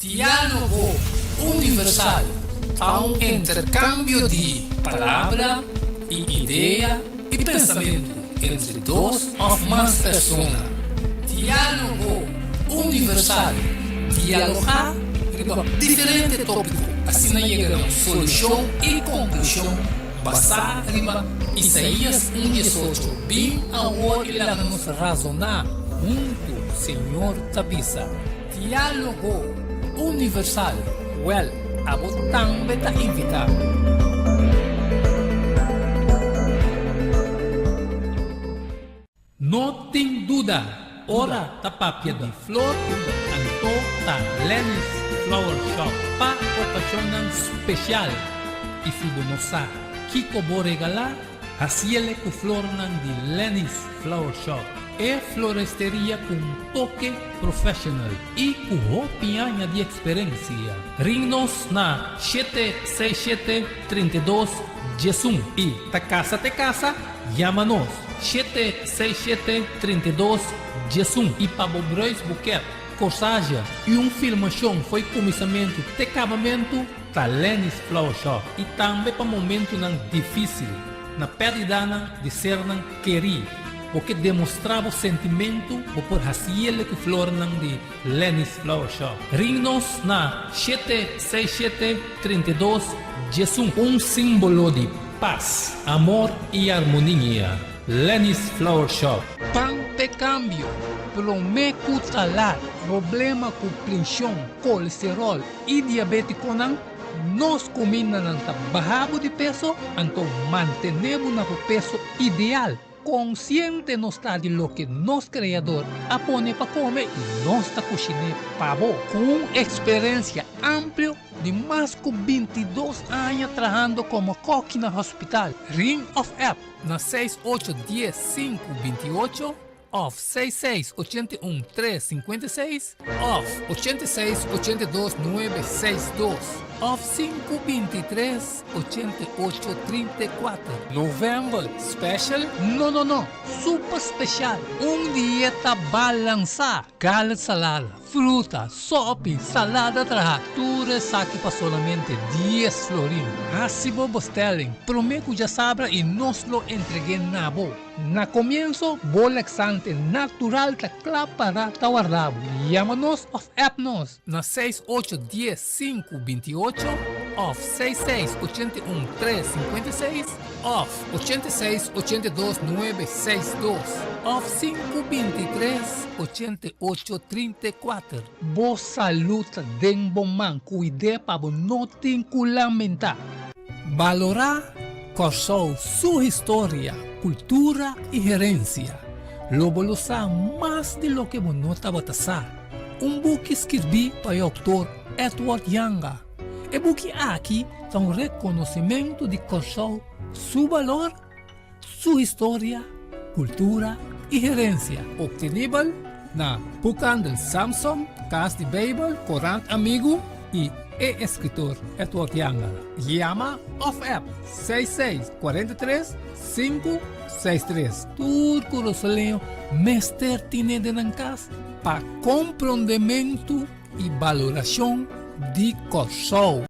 Diálogo universal a un intercambio de palabra y idea y pensamiento entre dos o más personas. Diálogo universal. Dialogar sobre diferentes tópicos, así no llega a solución y conclusión basada en Isaías 1:18. Bien ahora nos razonar junto, Señor Tabisa. Diálogo universal. Well, abotang beta invita. No tem dúvida, ora tapapia de flor, anto ta Lenny's Flower Shop pa ocasión especial. E fibonosa, Kiko bo regalar, asiele ku flor ng de Lenny's Flower Shop. É floresteria com toque profissional e com roupinha de experiência. Ring-nos na 767-32-Jesum e ta casa, llama-nos 767-32-Jesum e para Bobrois Buquet, corsagem e filmação foi começamento de acabamento da Lenny's Flower Shop e também para momento não difícil na perda de ser não querer. Porque demonstrava o sentimento por haciele que flor de Lenny's Flower Shop. Ring-nos na 767-32 Jesum, símbolo de paz, amor e harmonia. Lenny's Flower Shop. Pante cambio, prometo talar, problema com pressão, colesterol e diabetes nos combina ng tabahabo de peso, então mantenemos no peso ideal. Consciente nos está de lo que nos creador apone para comer y nos está cocinando pavo con experiencia amplia de más de 22 años trabajando como cook en el hospital. Ring of App na 6810-528 of 6681-356 of 8682-962 of 523-8834. November Special? No. Super special. Dieta balança. Gallet salada, fruta, sopa, salada traja. Tu resaque para solamente 10 florin. Así vos telling. Prometo ya sabra y nos lo entregué na bo. Na comienzo, bolexante natural ta para tawarrabo. Llámanos of appnos na 6810-528 of 6681-356 of 8682-962 of 523-8834. Vos saluta den bom man, cuide pa bo no tinculamenta. Valorar Corsou su historia, cultura y herencia. Lo bolosa más de lo que monota batasar. Buque escrevi para o autor Edward Yanga. E buque aqui está reconhecimento de Corsou, su valor, su historia, cultura y herencia. Obtenível na Bucan del Samsung, Cas de Babel, Corant Amigo y escritor Edward Yanga. Llama of app 6643-563. Turco Rosaleo, Mester tiene de nancas para compreendimento y valoración de Corsou.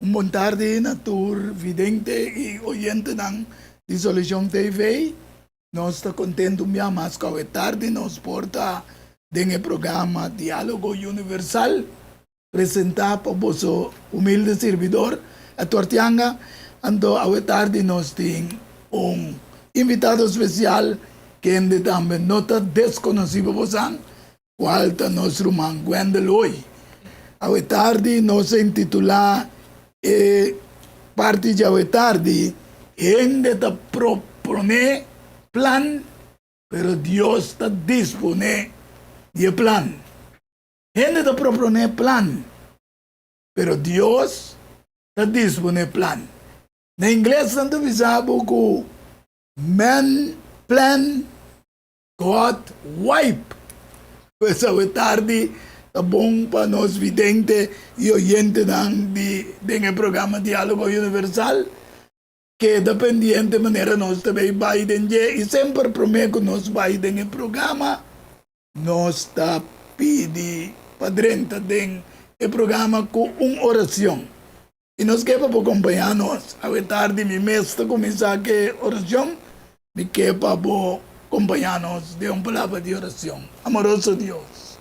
Boa tarde, natur vidente e oyente ng Dissolution TV. Nós estamos contentos mais que a tarde nos porta dentro do programa Diálogo Universal, apresentado por vosso humilde servidor, Edward Yanga. Então, a tarde nós temos invitado especial que ainda também não está desconhecido por você, qual é nosso irmão Gwendel hoje. A tarde nós intitulamos parte de hoje tarde, ainda está propone plan, pero Deus está dispone de plan. Ainda está propone plan, pero Deus está dispone plan. Na inglês, tanto visabo que man plan, God wipe. Pues hoje tarde Tá bom para nós vidente e oyente do programa Diálogo Universal, que dependiente maneira nós também vai e sempre prometo que nós vai no programa, nós está pedi para dentro do programa com uma oração. E nós queremos acompanhar nós. A tarde, minha mestra começar a oração, me quer para acompanhar-nos de uma palavra de oração. Amoroso Deus,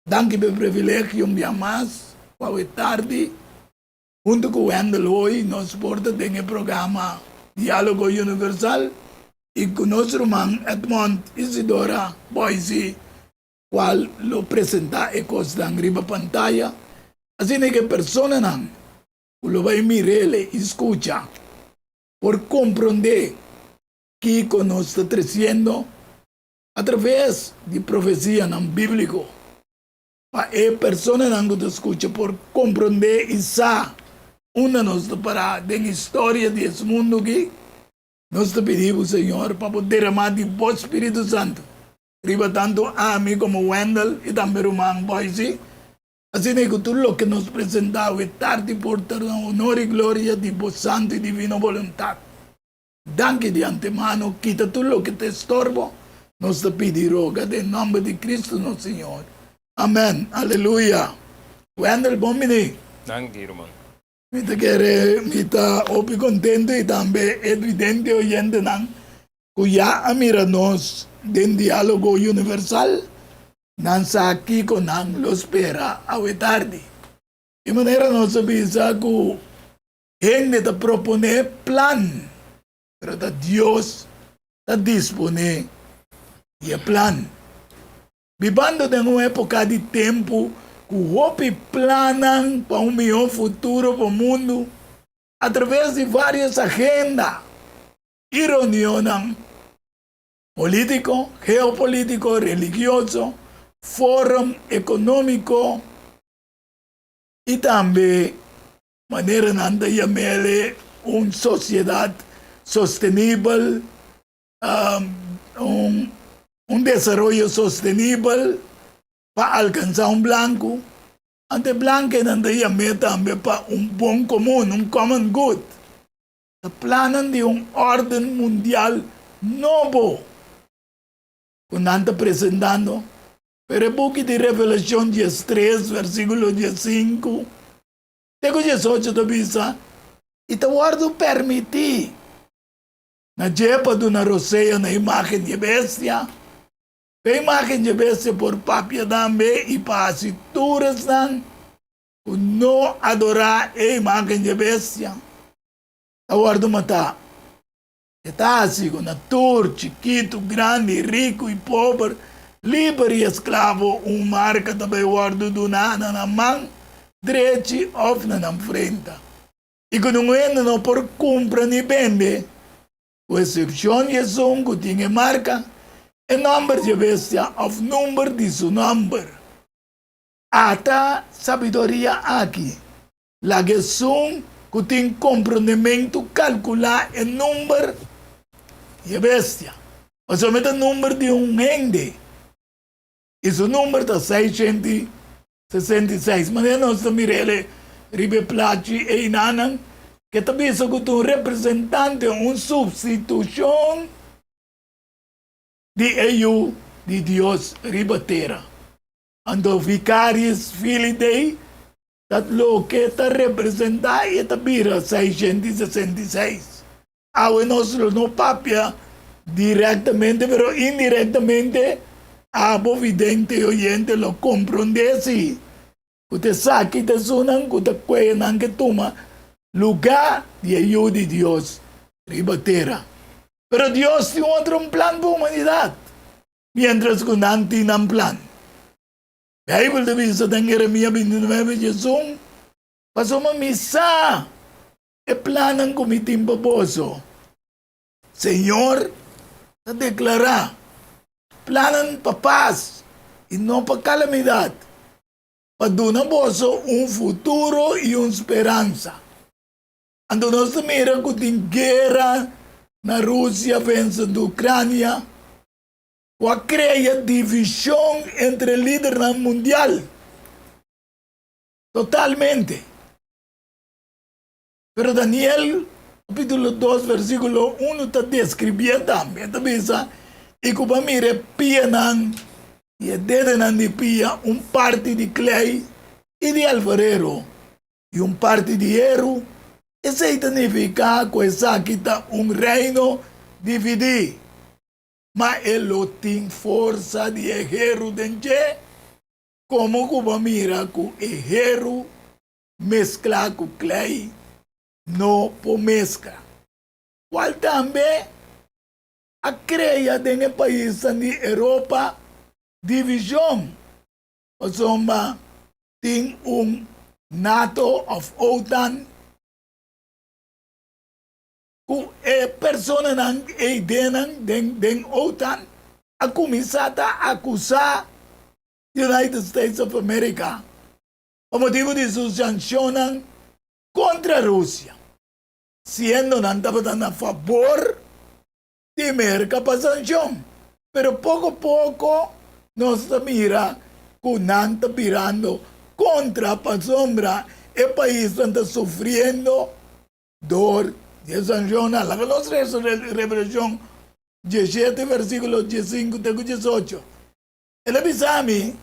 danke pelo privilégio um dia mais, para a tarde, junto com o Wendel hoje, nós portamos o programa Diálogo Universal e com nosso irmão Edmond Isidora Boise, qual lo apresenta e costa em riba pantalla. Assim que a pessoa não, lo vai mirar e escuta, por compreender que nós está trazendo através de profecia não bíblico. Para a pessoa não que escuta por compreender e saber uma nós para da história desse mundo aqui, nós te pedimos, Senhor, para poder derramar de vosso Espírito Santo. Riba tanto a mim como Wendel e também o irmão Boise. Assim que tudo o que nos apresentava é tarde por ter honor e glória de vosso santo e divino voluntade. Danke de antemano, quita tudo o que te estorbo. Nós te pedimos, em nome de Cristo, nosso Senhor. Amém. Aleluia. Wendel, bom menino. Danke, irmão. Mita quere, mita opi contento e também evidente oyente nan, kuya amira nos den diálogo universal, nan sa aqui con nan lo espera a tarde. De maneira nós avisa que gente te propone plan, pero da Dios te dispone e plan. Vivendo em uma época de tempo, que hope planam para um melhor futuro para o mundo através de várias agendas e reuniões político, geopolítico, religioso, fórum econômico e também maneira de chamar uma sociedade sustentável, desenvolvimento sustentável para alcançar blanco. Ante blanco não chamar também para bom comum, common good. O plano de ordem mundial novo. Quando está apresentando, pero el book de Revelación 13, versículo 15, tengo 18 de visa, y te guardo permitir, na jepa de una roseia na imagen de bestia, a imagen de bestia por papia también, y para as cinturas não adorar a imagen de bestia, te guardo matar. Está assim, com ator, chiquito, grande, rico e pobre, livre e escravo, marca também guardo do nada na mão, direita ou na frente. E quando não por compra nem vende, com exceção de som que tinha marca, o número de bestia ou número de seu número. Até sabedoria aqui. La que som que tem compreendimento calcular o número e a bestia. Mas somente o número de ende. E o número está 666. Mas nós também ribeplati e inanan, que também é um representante, uma substituição de EU, de Deus, ribatera. Ando vicarious filidei, lo que está representado e também 666. Ahora nosotros no papia directamente, pero indirectamente, abo vidente y oyente lo comprende si. Usted saque de sunan, usted cuenan que toma lugar de ayuda de Dios, ribatera. Pero Dios tiene otro plan para la humanidad, mientras que no tiene un plan. La Biblia dice en Jeremías 29, Jesús, pasó una misa. E planan com timpo poso. Senhor, a declarar, planan para paz e não para calamidade, para dar poso futuro e uma esperança. Ando nós mira que tem guerra na Rússia vencendo a Ucrânia, que cria divisão entre líderes mundial, totalmente. Pero Daniel, capítulo 2, versículo 1, está describiendo también, y como mire, pianan, y dedenan de pia, un parte de clay y de alfarero, y un parte de hierro. Eso significa que esa quita un reino dividido. Mas ele tem força de guerreiro dentro, como mira que o guerreiro mesclar com clay, não por mescla. Qual também a creia dentro do país da Europa, divisão. O somba tem NATO of OTAN, que persona nan e den OTAN a começar a acusar United States of America o motivo de suas sanções contra a Rússia, sendo não estava a favor de América para sanção. Pero pouco a pouco nós mira que não está virando contra a sombra, o país está sofrendo dor. Y sanciona la nuestra revelación 17, versículo 15 de 18. El avisami,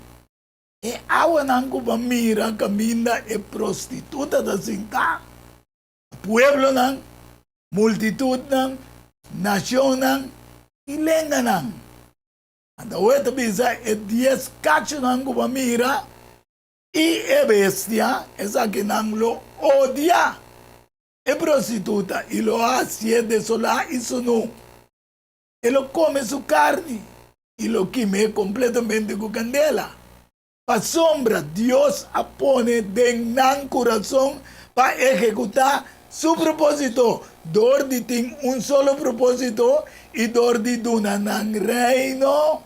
agua nangu mira camina prostituta da cinta. Pueblo nan, multitud nan, nación nan, y lenga nan. Anda hueta bisa 10 cacho nangu mira, y bestia, esa que nan lo odia. Es prostituta y lo hace desolar y su no. Él lo come su carne y lo queme completamente con candela. Para sombra, Dios pone en corazón para ejecutar su propósito. Dordi tiene un solo propósito y Dordi dunan reino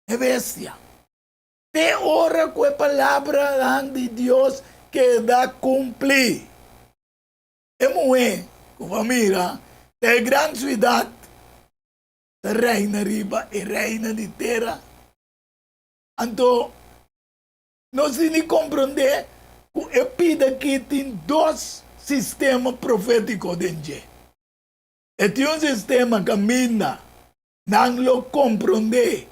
de bestia. De hora que palabra de Dios queda cumplir. Como mira, de gran ciudad, de reina arriba y reina de tierra. Entonces, no se ni comprende que el pide que tiene dos sistemas proféticos dentro. Este un sistema que camina, no lo comprende,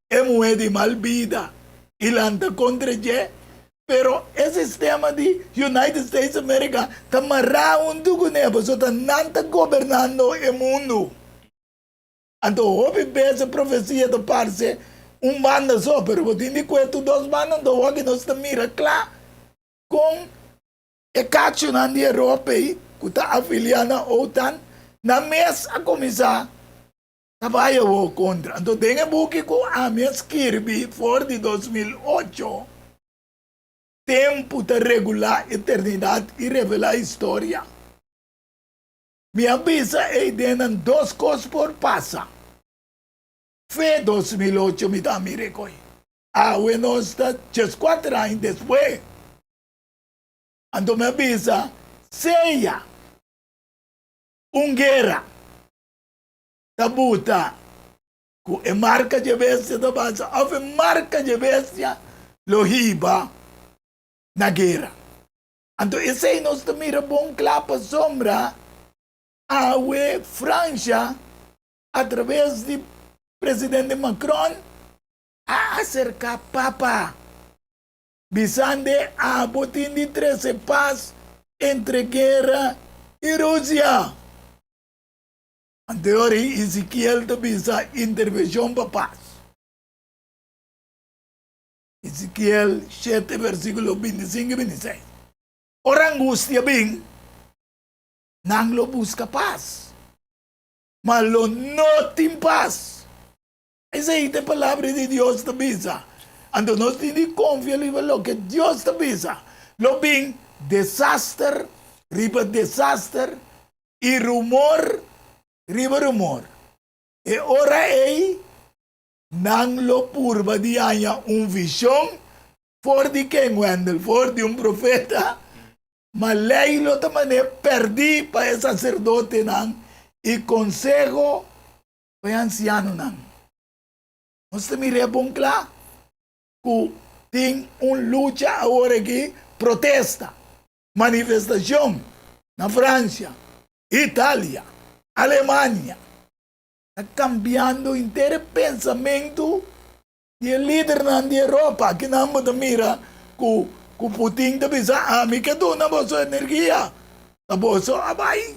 es de mal vida y la anda contra ella. Pero el sistema de United States of America está amarrado un dugo nebo, so está nanta gobernando el mundo. Entonces, hoy esa profecía de parce un bando só, pero vos tienes cuento dos bandas, dos que no está mira claro con el cacho de Europa que está afiliada a OTAN, na mes a comenzar a vaya contra. Entonces, tenga buque con a mes Kirby for de 2008. Tempo de regular eternidade e revelar a história. Me avisa e denan duas coisas por passa. Fé 2008 me dá mirecoi. Bueno, está 4 anos depois. Então me avisa, seja guerra. Da buta, com a marca de bestia da base, a marca de bestia, lo hiba. Na guerra. Então, esse aí nós mira bom clapa sombra a França através de presidente Macron a acercar Papa visando a botin de 13 paz entre guerra e Rússia. Então, Ezequiel te visa intervenção para paz. Ezequiel 7, versículo 25 y 26. Ora angustia bien, nang lo busca paz, mas lo no tiene paz. Esa es la palabra de Dios te avisa. Ando no tiene confianza en lo que Dios te avisa. Lo bien, desastre, riba desastre, y rumor, riba rumor. Y ora nang lo purba di haya un visión for di Ken Wendell, for di un profeta, ma lei lo tamane perdí para el sacerdote nang y consejo para anciano nang. Nos te mire bon claro que tiene un lucha ahora aquí protesta, manifestação na França, Itália, Alemanha. Está cambiando inteiro pensamento de líder na Europa, que não mira com Putin da bisa, me que tu na boa energia, na boa abai,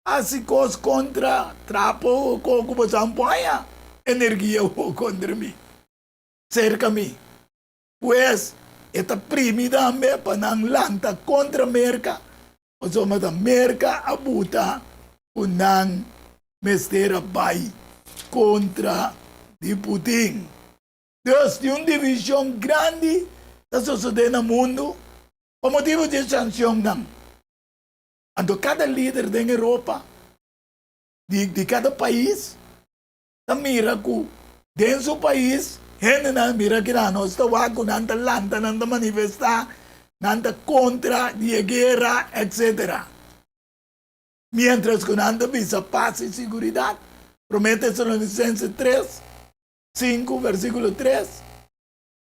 assim cos contra trapo com o sampanha, energia contra mim, cerca mim, pues esta primida me para não lanta contra merca, o so mata merca abuta unang mestera bai contra de Putin. Deus tem uma divisão grande da sociedade no mundo por motivo de sanção não. Então cada líder da Europa, de cada país, tá mira que dentro do país, gente não mira que nós estamos com nanta lanta, nanta manifestar, nanta contra de guerra, etc. Mientras que nanta visa paz e segurança, promete Tesalonicenses 3, 5, versículo 3.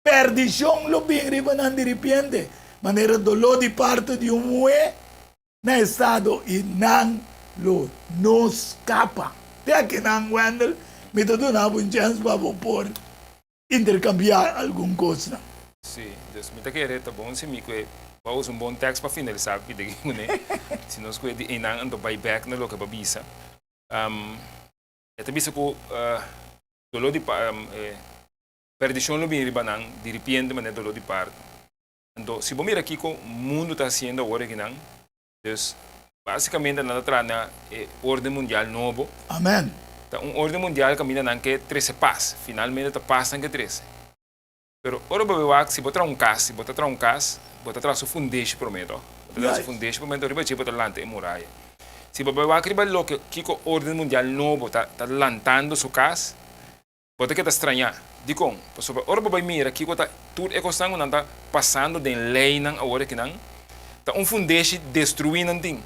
Perdição lo bem riba não de repente, maneira dolor de parte de mue na estado e não lo nos escapa. Até que não Wendel, me dá uma chance para por intercambiar alguma coisa. Sim, dus met aquele tá bom se me que vamos bom texto para finalizar que daqui né se nós que de enang ando buyback na loca babisa esta bisa ko dolor de perdição lo bem ribanang de repente mané dolor de parte então se mira aqui com o mundo está sendo agora que não dus basicamente nada trana ordem mundial novo Amém. Tá ordem mundial caminha não que 13 paz finalmente está passando que 13. Pero ora babewak si botar caso, botar atrás o fundeixe prometo. Botar atrás o fundeixe prometo riba che botar lante muralha. Si babewak riba lo que kiko ordem mundial novo tá lantando su cas, botar que tá estranha. Dicon, so ora babay mira kiko tá tudo é constante não tá passando de lei não agora que não. Tá fundeixe destruindo ting.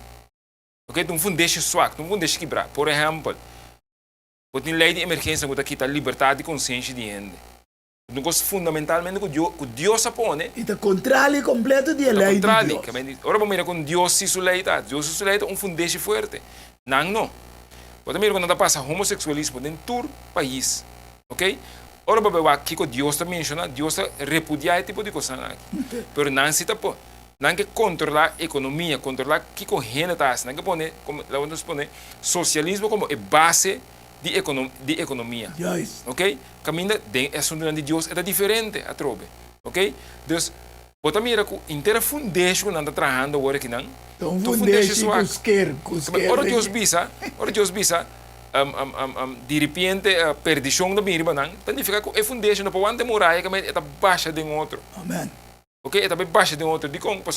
Ok, fundeixe swak, fundeixe quebrar. Por exemplo, botin lei de emergência botar kita liberdade de consciência de gente. Então, fundamentalmente, que Deus apone. E está contrário completo de lei de Deus. Ora, vamos ver com Deus se suleita. Deus se suleita fundeixe forte. Não. Pode ver quando passa homossexualismo dentro do país. Ok? Ora, vamos ver que Deus está mencionando. Deus está repudiando esse tipo de coisa aqui. Pero não se está por. Não que controlar a economia, controlar o que a gente está. Não que pone, como lá onde se pone, socialismo como a base de economia. Yes. Ok? Caminha de assunto de Deus é diferente a trobe. Ok? Dus, bota mira que inteira fundeixe não está trabalhando agora que não. Então fundeixe cusquer. Ora Deus bisa, de repente perdição da mira não. Então fica que é fundeixe não pode muralha que é baixa de outro. Amém. Ok? É baixa de outro. De como para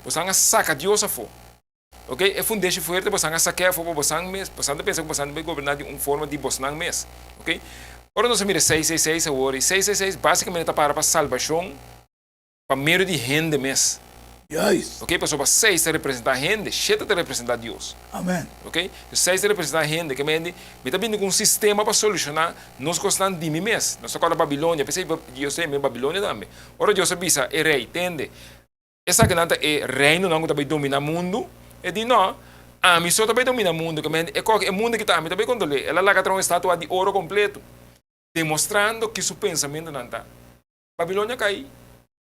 você saca Deus a fo. Ok? É fundeixe forte, você não saqueia, você não pensa que você não vai governar de uma forma de você não mesmo. Ok? Ora, nós mira 666 agora, e 666 basicamente está para salvação, para meio de gente mesmo. Yes. Ok? Para 6 está representar gente, 7 está representar Deus. Amém. Ok? 6 está representar gente, que me está vindo com um sistema para solucionar nós gostamos de mim mesmo. Nós estamos na Babilônia, pensei que Deus é Babilônia também. Ora, Deus avisa, é rei, entende? Essa que não é reino, não está dominar o mundo. E di no, mi só também domina o mundo, é o mundo que está, também controle. Ela lá uma estátua de ouro completo, demonstrando que seu pensamento não está. Babilônia cai,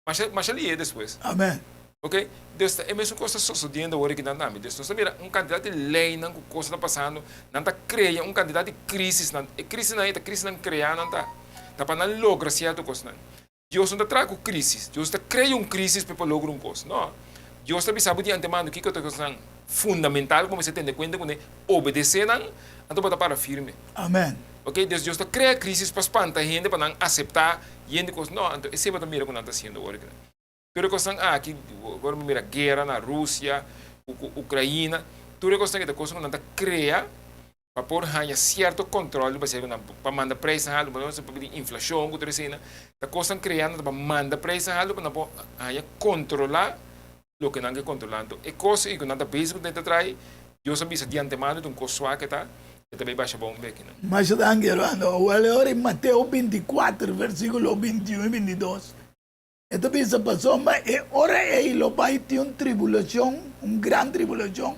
mas ali é depois. Amém. Ok? Deus é mesmo coisa sucedendo agora que não está. Deus não mira candidato de lei, não coisa está passando, não está criando candidato de crise, crise não cria, não está. Está para não lograr certo coisa não. Deus não está trazendo crise, Deus está criando crise para lograr coisa. Não. Deus também sabe de antemano que é coisa fundamental, como você tem de conta, quando obedecer, então pode para firme. Amém. Ok? Deus está criando crises para espantar a gente, para não aceitar, e a gente coisa, não, então esse é o mira que não está sendo agora. Tudo coisa, aqui, agora mira guerra na Rússia, Ucrânia, tudo coisa que não está criando, para pôr certo controle, para mandar preço, para inflação, a coisa criando, para mandar preço, para controlar o que não é controlando. É coisa que não está básico dentro trai, Deus sabe de antemano de coisa que está, e também baixa bom aqui. Mas Angelo, o valor em Mateus 24, versículo 21 e 22, Ito bisa pasó, mas ora lo vai ter tribulação, grande tribulação.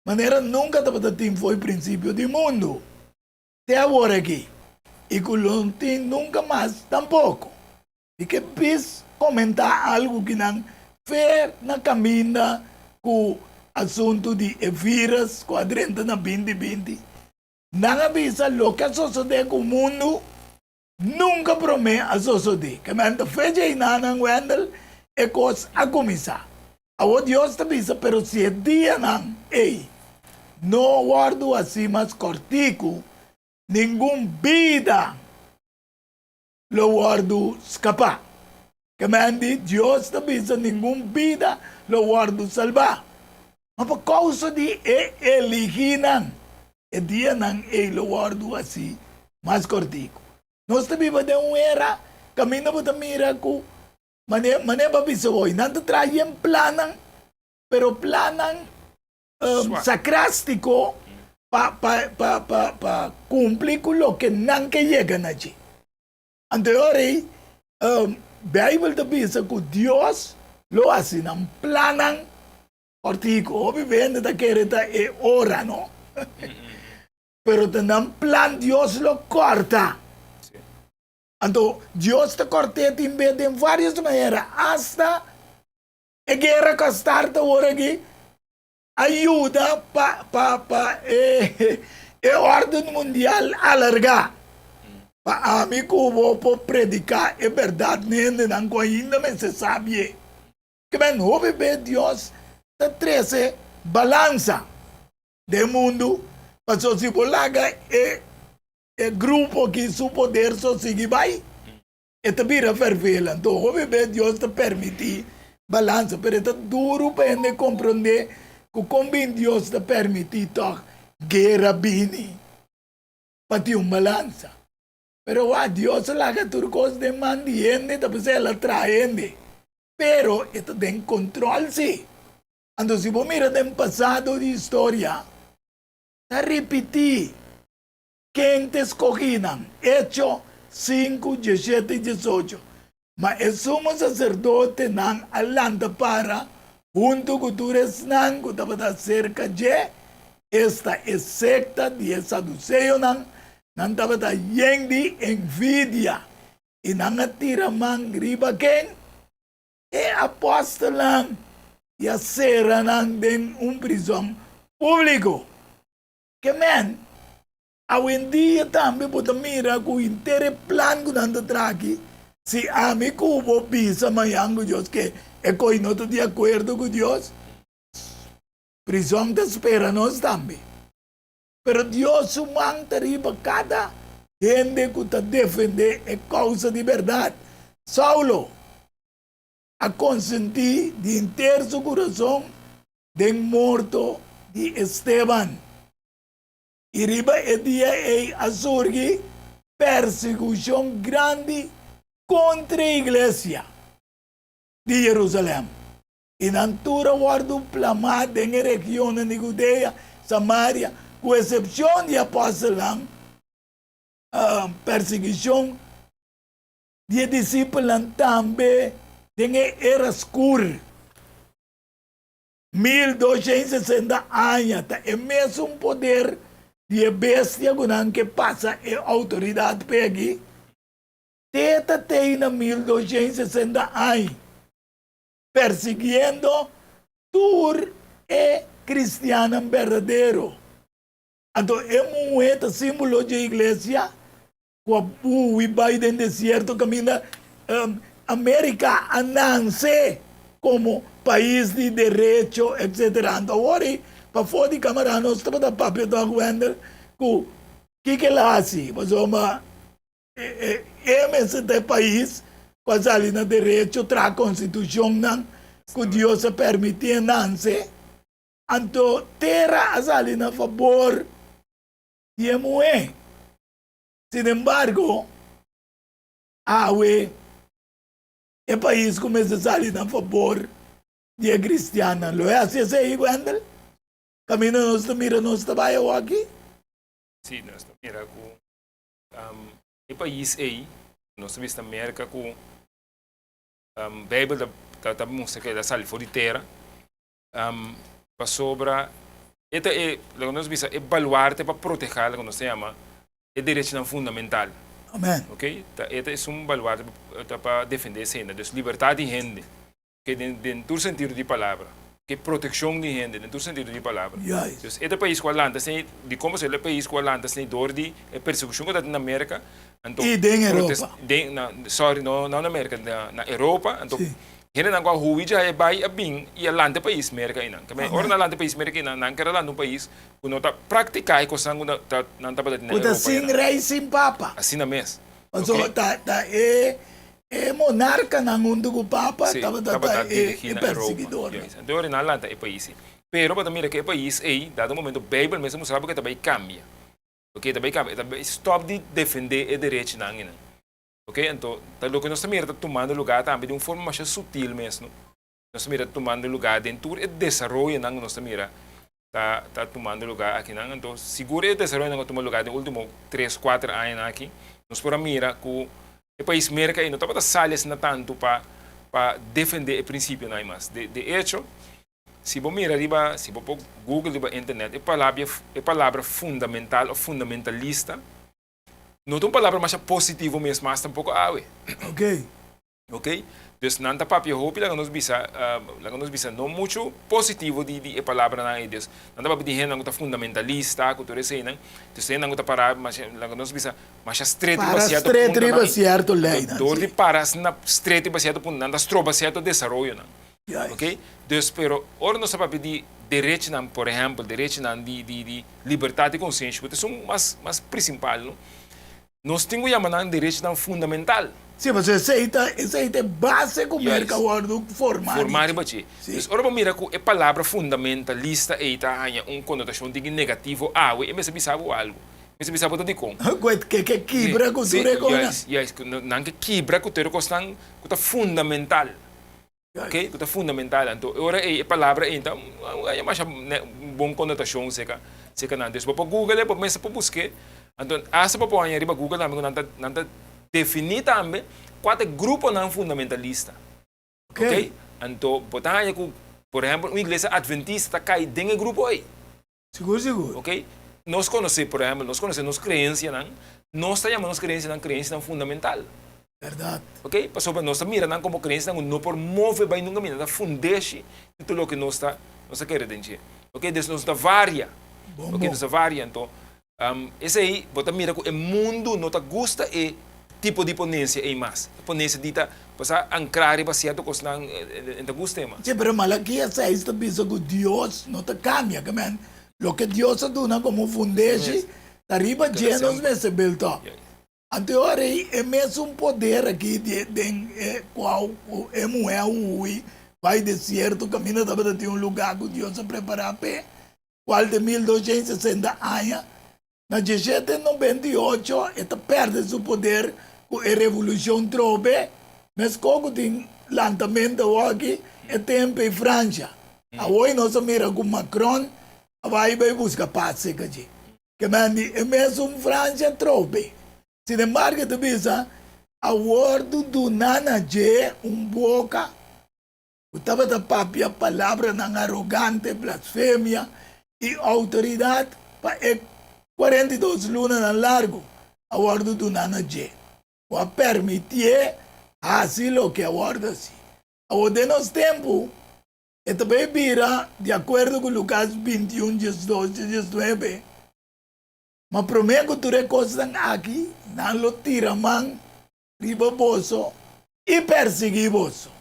Maneira nunca estava tendo foi o princípio do mundo. Até agora aqui. E que não tem nunca mais, tampouco. E que quis comentar algo que não fez na caminha com o assunto de vírus, com a drenta na 2020. Não avisa o que sucede com o mundo, nunca promete a suceder. Que manda fecha e não Wendel, é coisa a começar. A Deus te avisa, pero se é dia não, não guardo assim mais cortico, nenhum vida lo guardo escapar. Que manda Deus te avisa, nenhum vida lo guardo salvar. Mas por causa de eliginan, é dia não, lo guardo assim mais cortico. Nós vivemos de uma era, caminho para mira com maneira bisa hoy. Não traem planan, pero planan sacrástico para cumprir com o que não que chega allí. Anterior, Bible te bisa que Deus lo hace, não planan cortico. Obviamente da quereta é hora, no? Pero não plan Deus lo corta. Então, Deus te corta em várias maneiras. Hasta a guerra que starta agora aqui ajuda para a ordem mundial alargar. Para mim, como vou predicar a verdade, não ainda me se sabe. Que bem, houve Deus te traz balança do mundo. Para se volaga grupo que su poder só sigue vai. E te vira fervela. Então, obviamente, Deus te permite balança, mas é duro para ele compreender que como Deus te permite guerra bini para ter uma balança. Pero Deus laga tudo coisa de mandiende, depois ela traende. Pero, ito tem controle, sim. Então, se você mira no passado de história, está repetir. Quem te escoginan, Hecho 5, 17 e 18. Mas el sumo sacerdote não alanta para, junto com tu não, que estava cerca de esta secta de saduceo não estava lleno de envidia. E não atira man riba quem? É apóstolo e a serra não tem prisão público. Que men? Hoje em dia também pode mirar com o inteiro plano que nós trazemos aqui. Se a mim cubo pisa amanhã com Deus, que é que não estou de acordo com Deus, prisão te espera nós também. Mas Deus manda arriba cada gente que está defendendo a causa de verdade. Saulo, a consentir de inteiro seu coração de morto de Esteban. E riba e dia a surgir persecução grande contra a igreja de Jerusalém. E na altura guardo plamado em região de Judéia, Samaria, com exceção de apóstolos, perseguição de discípulos também em era escura. 1260 anos, é mesmo poder de bestia que passa a autoridade pegue, teta tem na 1260 anos, perseguindo tur e cristiano verdadeiro. Então, é muito símbolo de igreja, com a bui vai no deserto, caminha América a nascer como país de direito, etc. Então, agora, para fora de câmara, nós estamos da papel do Wendel, que ela assim, mas uma MST país, com a salina de direito, a constituição, que Deus permite nascer, então, terra a salina a favor de moer. Sin embargo, é país começa a sair a favor de cristiana. Lo é assim, Wendel? Camino nós mira nós trabalho aqui? Sim, nós mira com o país aí, nós vimos na América com Bijbel dat mostra que ela sale fora de terra. Para sobra, esta é, nós bisa é baluarte para proteger, como se chama, é direito fundamental. Amen. Ok? Esta é baluarte para defender a cena, dus liberdade de gente, que dentro do sentido de palavra, que proteção de gente, dentro do sentido de palavra. Yes. Dus este país com a de como se é país com a sem dor de persecução que está na América. E em Europa. Sorry, não na América, na Europa. Então, gente não vai ruir já é vai a bem e a lante país América ainda. Que ora na lante país América ainda não quer lá no país, quando está praticar com sangue não está na Europa. Puta sem rei sem papa. Assim na mês. So é monarca na mundo com papa, tá perseguidor. Então ora na lante é país. Pero para mira que é país aí, dado momento Bible mesmo sabe que também cambia. Ok, também cambia, também stop de defender o direito na ainda. Ok, então, o que nós estamos tomando lugar também de uma forma mais sutil mesmo. Nós estamos tomando lugar dentro do desenvolvimento que nós estamos está tomando lugar aqui. Então, seguro o desenvolvimento que tomando lugar nos últimos 3, 4 anos aqui. Nós podemos mirar que o país América não está saliendo na tanto para defender o princípio não mais. De hecho, se você mirar, se você Google, na internet, a palavra fundamental ou fundamentalista, não é uma palavra mais positiva mesmo, mas tampouco awe. Ok. Ok? Dus nanta papia hopi lang nos bisa não muito positivo de palavra na Deus. Nanta papi di hen ang fundamentalista, ko tore sei nang. Dus sei nang para mas lang nos bisa mas straight baseado para straight baseado lei. Dor de para na straight baseado pun nanda stro baseado desarrollo nang. Ok? Dus pero ora nos papi di direito nang, por exemplo, direito nang de liberdade de consciência, que são mais principal, não? Nós temos que direito fundamental. Sim, mas essa é base como é que o formar. Formar e bater. Ora, vamos mirar que a palavra fundamentalista é uma conotação de negativo, e me sabe algo. Me sabe tudo de como. Que quebra com tudo isso. Não que quebra com tudo isso, que é fundamental. Ok? Que é fundamental. Então, ora, a palavra, então, é mais boa conotação, seca não. Então, para Google, para começar a buscar. Então, essa para pôr aí Google, não definir também qual é o grupo não fundamentalista. Ok? Então, botar aí, por exemplo, uma igreja adventista cai dentro do grupo aí. Seguro. Ok? Nós conhecemos, por exemplo, nossa crença, nós chamamos crença não fundamental. Verdade. Ok? Passou nós miramos como crença não promove bem nunca mina, fundeixe tudo o que nós queremos dizer. Ok? Então, nós está varia. Ok? Nós varia, então, esse aí, bota mira que o mundo não gosta e tipo de ponência é mais. Ponência dita para anclar e baseado com os não gosta mais. Sim, mas Malaquias 6 está dizendo que Deus não está cambia, que man, o que Deus dona como fundeixe, arriba genos nesse belto. Anteora é mesmo poder aqui de qual é moer ui vai de certo caminho da ter um lugar que Deus se preparar para qual de 1260 anos. Na 1798, ele perde seu poder com a Revolução Trobe, mas como tem lançamento aqui, é tempo em França. Hoje nós miramos com Macron, vai buscar paz aqui. Que é mesmo França Trobe. Sin embargo, tu bisa, a word do Nana J, boca, estava da papia palavra ng arrogante, blasfêmia e autoridade para 42 lunas na largo, a word do Nana J. O permitir assim o que a word assim. A de nos tempo, e também vira, de acordo com Lucas 21, 12, 19, mas prometo que tu recostas aqui, não lo tira man, riba bolso, e perseguir bolso,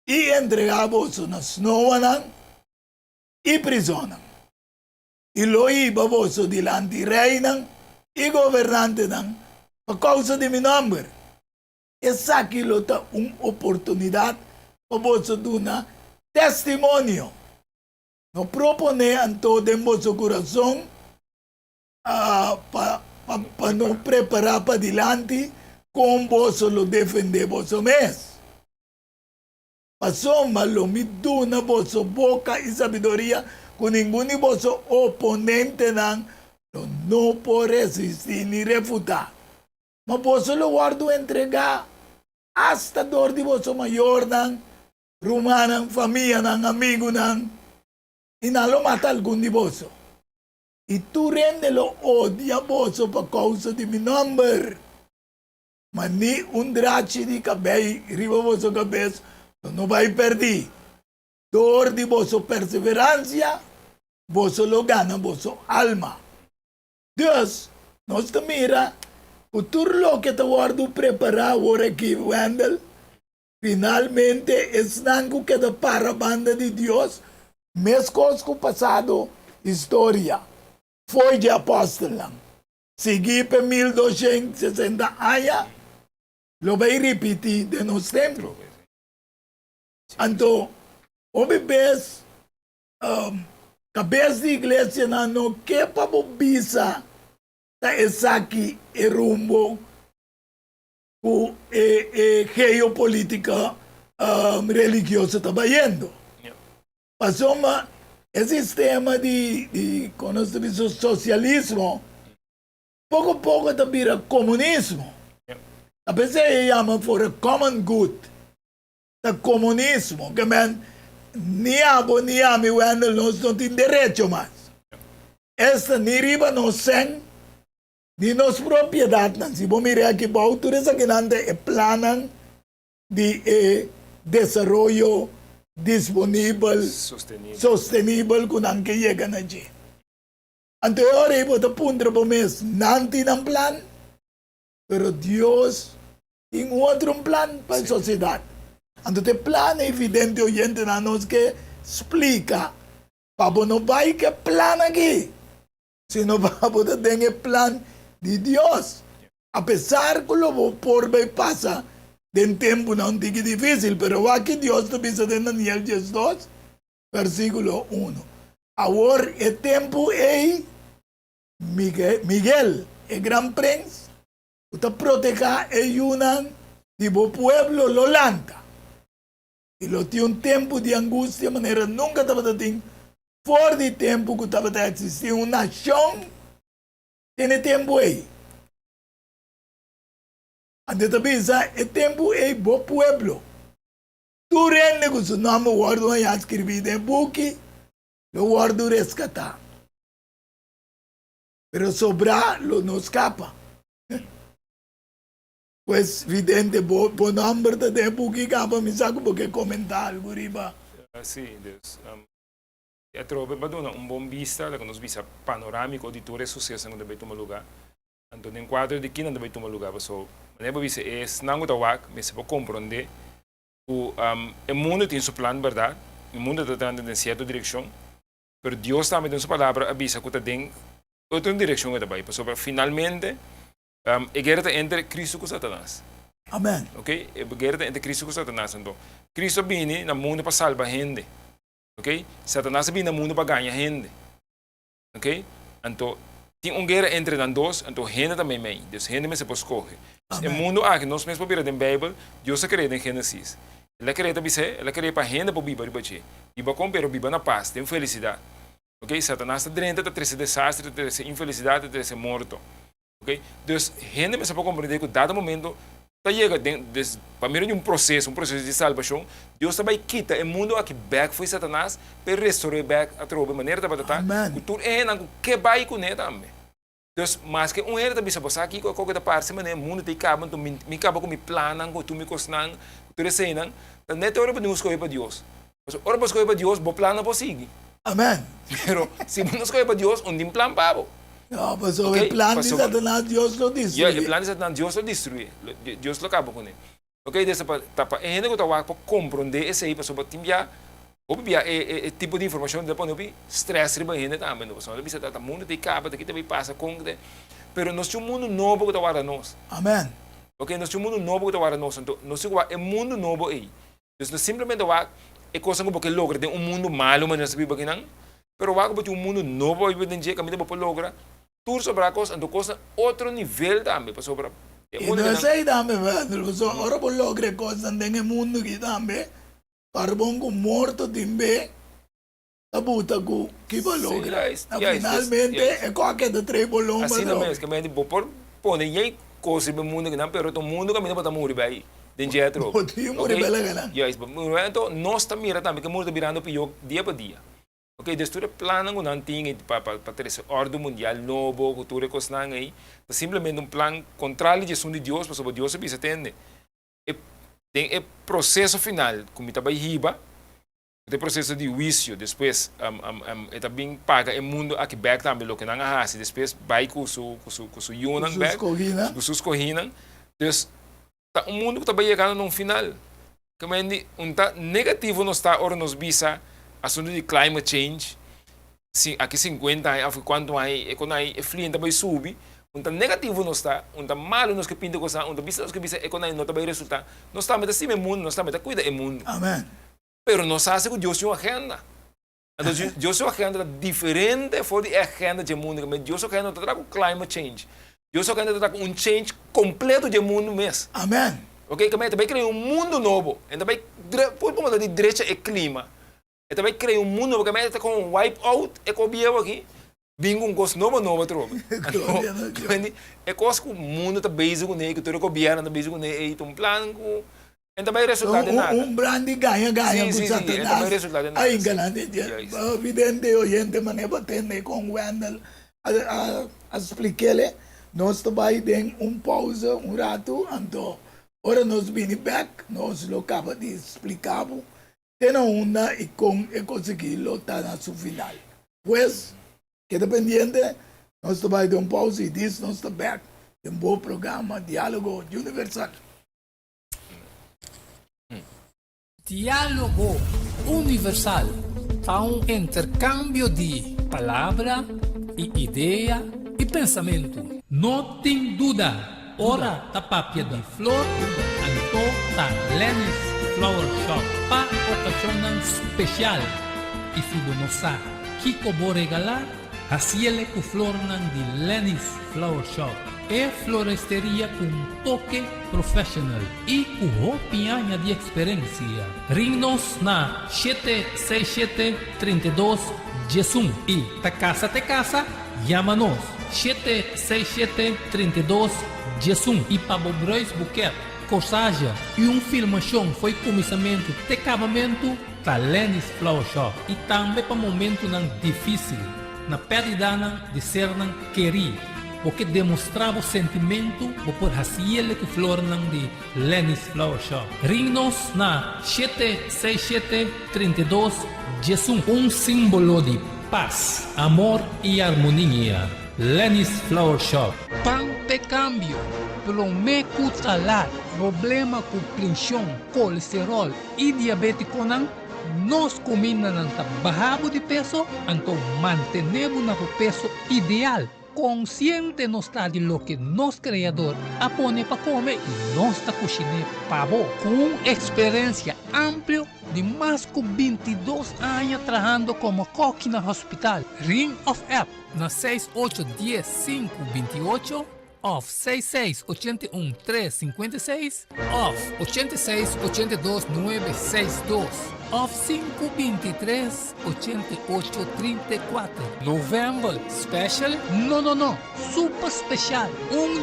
e entregar bolso na snowanan, e prisionan. E lo iba bolso dilante reinan, e governante nan, por causa de mi nombre. Essa aqui lo ta uma oportunidade para bolso duna testemunho. No propone anto de bolso coração, para não preparar para adiante, como você lo defender você mesmo. Passou malo me duna vossa boca e sabedoria, com nenhum de vosso oponente não pode resistir nem refutar. Mas você lo guardo entregar hasta door di boso mayor ng rumanang familia ng amigo ng inalo mata algún di boso. Y tú rende lo odia boso pa causa di mi number. Mani un draci di cabei riba boso cabez no vai perdi. Door di boso perseverancia boso lo gana boso alma. Dios nos te mira o turlo que te guardo preparado ahora aquí, Wendell. Finalmente es nango que te para banda de Dios. Mes cosco passado história. Foi de apóstolo lang. Sigi pa 1260 aya. Lo vai repetir de nos templo. Anto, obibes, cabeça de igreja na no que pa bobisa ta esaki e rumbo ku geopolítica religiosa trabalhando. Passou esse sistema de socialismo, pouco a pouco está vira comunismo. A pessoa chama for a common good. O comunismo, que man, ni abo ni ami, nós não temos direito mais. Esta ni riba no sen, ni nos propriedade. Se você mirar aqui, a autorização que nanda é planan de desenvolvimento disponível, sostenible kung ang kaya na dyan. Anterior, ibo ta punta po mes, nanti ng plan, pero Dios, tem outro plan para a sociedade. Anto te plan é evidente oyente na nos que explica, pabo no vai que plan aqui, sino pabo ta tenga plan de Dios. A pesar que lo por vai pasa, den tempo não tique difícil, pero aqui Deus te bisa de Daniel 2, versículo 1. Agora é tempo Miguel, o gran prince, está proteger e unan de bo pueblo lo lanca. E lo tinha tempo de angústia, maneira nunca estava tendo fora de tempo que estava a existir uma nação, tem tempo aí. Ante tabisa, é tempo é bo pueblo. Tu rende com seu nome, o guardo aí escrevido em book, o guardo rescatar. Pero sobrar, lo não escapa. Pues, evidente, bo nome de tempo que capa, me saco porque comentar algo riba. Sim, Deus. Eu trovo para dar bom vista, que nos vista panorâmico de todo o sucesso que deve tomar lugar. Então, em quadro de que não deve tomar lugar, so, maneira vista é não tawak, mas se pode compreender o mundo tem seu plano, verdade? O mundo está indo em certa direção, mas Deus também tem sua palavra avisa que está em outra direção que vai. So, finalmente, a guerra entre Cristo e Satanás. Amém. Ok? A guerra entre Cristo e Satanás. Então, Cristo vem no mundo para salvar gente. Ok? Satanás vem no mundo para ganhar gente. Ok? Então, tem uma guerra entre os dois, então gente também vem. Então, gente me se pode escolher. O mundo aqui, nós mesmos podemos ver na Bíblia, Deus se crê em Gênesis. Ele crê para gente para viver para viva com pero viva na paz, tem felicidade. Ok? Satanás está dentro de trazer desastre, de trazer infelicidade, de trazer morto. Ok? Então, gente me se pode compreender que, dado momento, chega para mim um processo de salvação, Deus também quita o mundo aqui back foi Satanás, para restaurar back a troca maneira de batalhar. Que tudo é não que vai com ele também. Então, mas que um era também se você aqui qualquer parte maneira mundo tem cabo, tu me acaba com me planan, com tu me cosnan, tu recenan, então não é hora para nos escolher para Deus. Mas hora para escolher para Deus, bo plano para seguir. Amém. Pero se não escolher para Deus, onde plan para No, pues okay, el plan de Satanás Dios lo destruye. Yeah, el plan de Satanás Dios lo destruye. Dios lo acaba con él. Ok, dessa para a gente que está para compreender esse aí, para sobre timbia, obvia é tipo de informação depois não stress riba a gente também, não. Só bisa tá mundo tem capa, daqui também passa com de, pero nós temos um mundo novo que está para nós. Amém. Ok, nós temos um mundo novo que está para nós, então nós temos um mundo novo aí. Então simplesmente é coisa que logra tem um mundo malo, mas nós sabemos que não. Pero wago tem um mundo novo aí dentro de caminho para logra. Tur sobre a coisa, então coisa outro nível também para sobre. E não sei também, velho. Ora por lograr coisas no mundo que também, carbon com morto também, a buta que vai lograr. Finalmente é qualquer de três bolões. Assim não mesmo, que me diz por pôr aí coisa no mundo que não, pero o mundo caminho para morrer aí. Den jetro. Motivo rebela galang. Yes, então nós estamos mirando também que mundo virando pior dia para dia. Ok, destruir plano não não tinha para ter esse ordem mundial novo, cultura que nós aí, simplesmente plano contrário de de Deus, para Deus se precisa entender. Tem o processo final, como está bem riba, o processo de juízo, depois também paga o mundo aqui back também, o que não há, depois vai com o Yunan back, com os corrinan, então o mundo está bem chegando num final. Que negativo não está ora nos bisa assunto de climate change, aqui 50 anos, quanto aí, quando aí frio também sube, negativo não está, malo nos que pinta coisa, bisa nos que bisa, quando aí não também resulta, nós estamos assim no mundo, nós estamos cuida do mundo. Amém. Pero nós sabemos que Deus tem uma agenda. Então, Deus tem uma agenda diferente da agenda do mundo, mas Deus tem uma agenda para o climate change. Deus tem uma agenda para um change completo do mundo mesmo. Amém. Ok, também cria um mundo novo, também por ponto de direita e clima. E também cria um mundo que também está com um wipe out ecobiel aqui, vem com coisa nova tropa. É coisa que o mundo está basic com ele, que todo o governo está basic com ele, então plano com e também resultado de nada. Brand ganha com Satanás. Também resultado de nada. Aí enganando, evidente gente mané batendo com o Wendel a explicar-lhe, nós também tem pausa, rato, então ora nós vim back, nós lo acaba de explicar, tem uma e conseguir lotar na sua final. Pois, que dependiente, nós também de pausa e diz, nós estamos back. Tem bom programa, diálogo universal. Diálogo universal é um intercâmbio de palavra, e ideia e pensamento. Não tem dúvida. Ora tapapia de flor, anto ta Lenny's Flower Shop pa ocasión especial. E se não sabe que vou regalar, assim com flor de Lenny's Flower Shop. É floresteria com toque profissional e com opinião de experiência. Ring-nos na 767-32 Jesum e te casa, chama-nos 767-32 Jesum e para Brois Buquet, corsagem e filmação foi começamento de acabamento da Lenny's Flower Shop e também para momento difícil, na perda de ser querido. Porque demonstrava o sentimento por fazer que flor de Lenny's Flower Shop. Ring-nos na 767-32 Jesum, símbolo de paz, amor e harmonia. Lenny's Flower Shop. Pan de cambio, prometo talar, problema com pressão, colesterol e diabetes nós combinamos bajamos de peso, então mantenemos o peso ideal. Consciente não está de lo que nosso criador apone para comer e nossa cozinha pavo com experiência ampla de mais de 22 anos trabalhando como coque no hospital. Ring of App na 6810-528 off 6681-356 off 8682-962 off 523-8834 November Special? No, super special,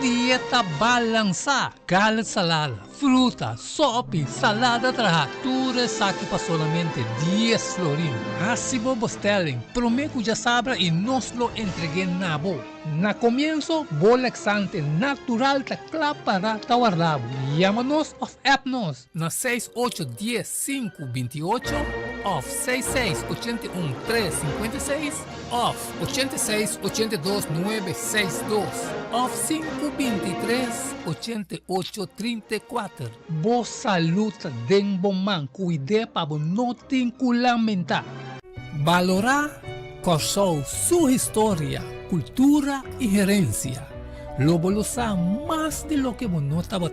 dieta balançada, carne salada, fruta, sopa, salada tudo saque para solamente 10 florins. Assim vos telling, prometo já sabra e nos lo entreguei na boa. Na comienzo, laxante natural ta para guardado. Llámanos of appnos na 6810-528 off 6681-356 off 8682-962 off 523-8834. Boa saúde den bom man, cuide para não ter que lamentar. Valorar corsou sua história, cultura e herência. Lobo lo sabe mais de lo que você estava a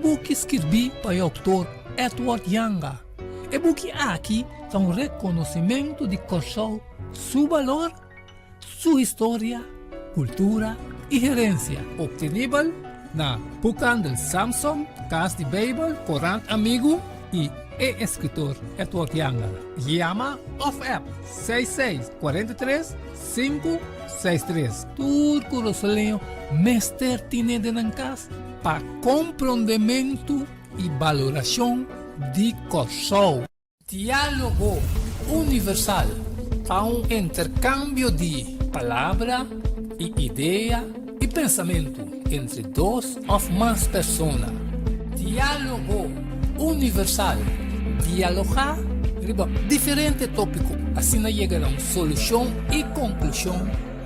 book escrevi para o autor Edward Younger. E book aqui é reconhecimento de Corsou, seu valor, sua história, cultura e herência. Obtenível na Bucan Samsung, Casa de Bible, Corante Amigo e escritor Edward Younger. Llama of app 6643-563. Turco Rosalinho, Mester Tine de Nancas. para compreendimento e valoração de corso. Diálogo universal é um intercâmbio de palavra e ideia e pensamento entre duas ou mais pessoas. Diálogo universal. Dialogar riba diferente tópico, assim chega a uma solução e conclusão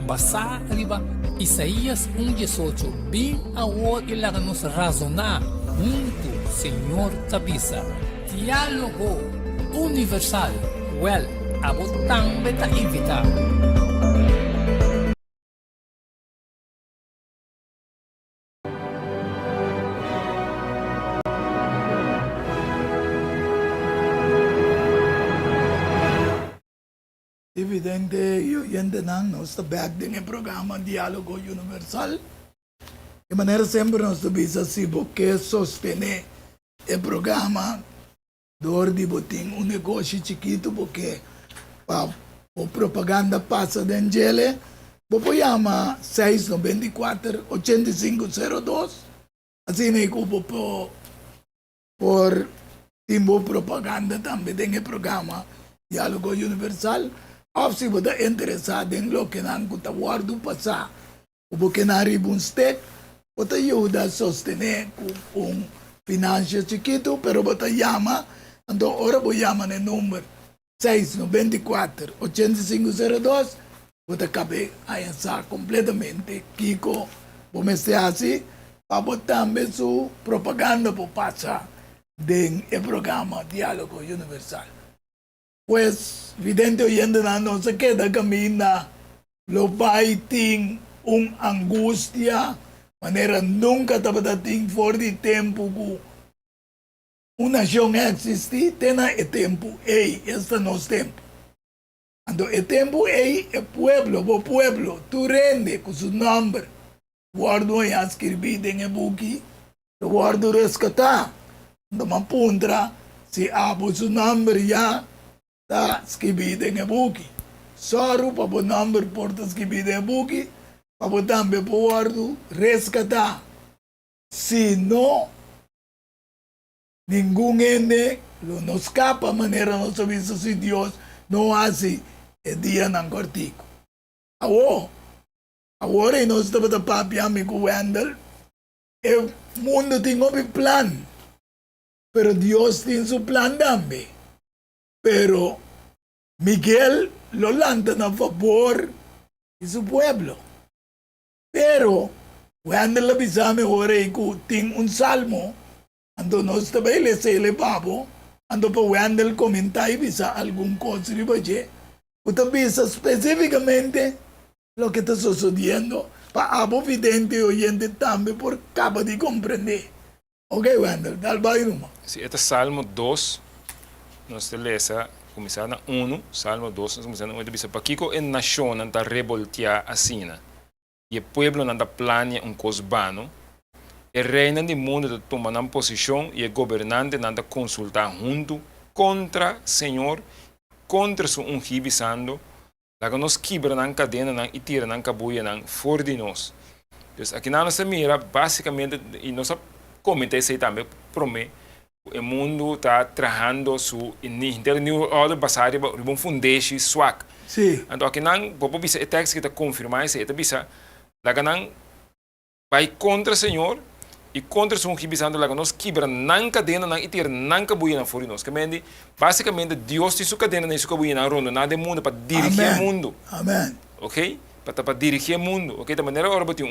basada riba Isaías 1:18. Bem agora e lá nos razonar junto, Senhor Tabisa. Diálogo universal. Well, abotang beta invita. Evidente, io yente nang nos ta back din ang programa Diálogo Universal. De maneira sempre nos ta bisa si porque sostener o programa dor di boting un negócio chiquito porque pa o propaganda passa d'angele. Bopo llama 694-8502. Assim na ikupo po por timbo propaganda também din ang programa Diálogo Universal. Of si boda interessado em lo que nan kuta guardo pasa, o que na ribun step, bota ayuda a sostener com financia chiquito, pero bota llama, ando ora bo llama no número 694-8502, bota cabe aí sa completamente Kiko, bomeste assim, para botar também su propaganda po passa den el programa Diálogo Universal. Pues, vidente oyendo na no se queda camina, lo baiting angustia, manera nunca tapadating for di tempo ku una nación existi, tena e tempo, esta nos tempo. Ando e tempo, pueblo, tu rende con su nombre, guardo e ascribite in e buki, lo guardo rescata, ando mapuntra, si abo su nombre ya, ta skibide nge buki. Soru pa po number porta skibide nge buki, pa po tambe po wardu rescata. Si no, ningún ende lo nos capa manera no sabiso si Dios no hace el día ng cortico. Ahora no está para papi amigo Wendell. El mundo tiene un plan, pero Dios tiene su plan también. Pero Miguel lo lanzan a favor de su pueblo. Pero cuando la bisa mejor tiene un salmo, ando no está belle se le babo, ando pa cuando el comentario bisa algún cosa de bache, usted bisa específicamente lo que está sucediendo para abo vidente oyente también por capa de comprender. Ok, Wendell, dal bairro. Sí, este Salmo 2. Nós lemos, começar na 1, Salmo 2, nós começamos onde diz: "Paquico en nação anda revoltear assim, e o povo anda planear cosbano, e reina do mundo anda tomar posição e o governante anda consultar junto contra Senhor, contra su ungido santo, lá que nos quebra na cadena e tira na cabuia fora de nós." Então, aqui na nossa mira, basicamente, e nós comentamos isso também, promete. O mundo está trabalhando su inter new order basado em fundation swak. Sim. Então aqui não, popo bisa text que está confirmar isso, está bisa, lá que não vai contra o Senhor e contra o que lá que nós quebra não cadena não e tira não cabuia na fora de nós. Que mende basicamente Deus tem sua cadena nem sua cabuia na ronda nada do mundo para dirigir o mundo. Amém. Ok? Para dirigir o mundo, ok? Da maneira agora botar